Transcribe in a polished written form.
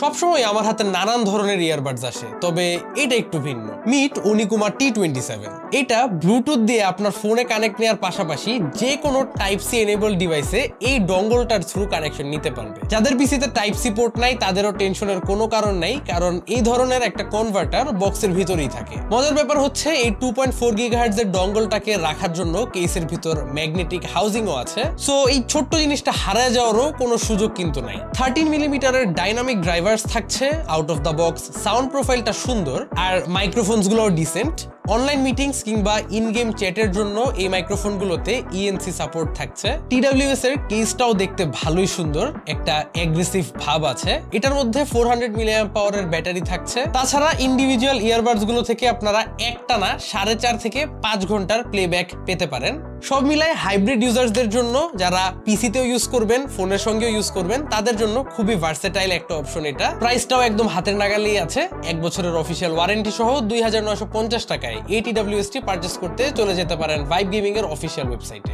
সবসময় আমার হাতে নানান ধরনের ইয়ারবাডস আসে, তবে এটা একটু ভিন্ন। Meet Onikuma T27। এটা ব্লুটুথ দিয়ে আপনার ফোনে কানেক্ট নেওয়ার পাশাপাশি যে কোনো টাইপ সি এনেবল ডিভাইসে এই ডঙ্গলটার থ্রু কানেকশন নিতে পারবে। যাদের পিসিতে টাইপ সি পোর্ট নাই তাদেরও টেনশনের কোনো কারণ নাই, কারণ এই ধরনের একটা কনভার্টার বক্সের ভিতরেই থাকে। মজার ব্যাপার হচ্ছে এই 2.4 GHz এর ডঙ্গলটাকে রাখার জন্য কেসের ভিতর ম্যাগনেটিক হাউজিংও আছে। সো এই ছোট্ট জিনিসটা হারায় যাওয়ারও কোনো সুযোগ কিন্তু নাই। 13 মিলিমিটারের ডাইনামিক ড্রাইভার্স থাকছে। Out of the box sound প্রোফাইলটা সুন্দর, আর মাইক্রোফোনসগুলোও ডিসেন্ট। অনলাইন মিটিংস কিংবা ইন গেম চ্যাটের জন্য এই মাইক্রোফোনগুলোতে ইএনসি সাপোর্ট থাকছে। TWS এর কেসটাও দেখতে ভালোই সুন্দর, একটা অ্যাগ্রেসিভ ভাব আছে। এটার মধ্যে 400 mAh এর ব্যাটারি থাকছে। তাছাড়া ইন্ডিভিজুয়াল ইয়ারবাডস গুলো থেকে আপনারা একটানা 4.5 থেকে 5 ঘন্টার প্লেব্যাক পেতে পারেন। সব মিলায় হাইব্রিড ইউজার্সদের জন্য, যারা পিসিতেও ইউজ করবেন ফোনের সঙ্গেও ইউজ করবেন, তাদের জন্য খুবই ভার্সেটাইল একটা অপশন এটা। প্রাইসটাও একদম হাতের নাগালেই আছে। 1 বছরের অফিসিয়াল ওয়ারেন্টি সহ 2950 টাকায় এই TWS টি পারচেস করতে চলে যেতে পারেন ভাইব গেমিং এর অফিসিয়াল ওয়েবসাইটে।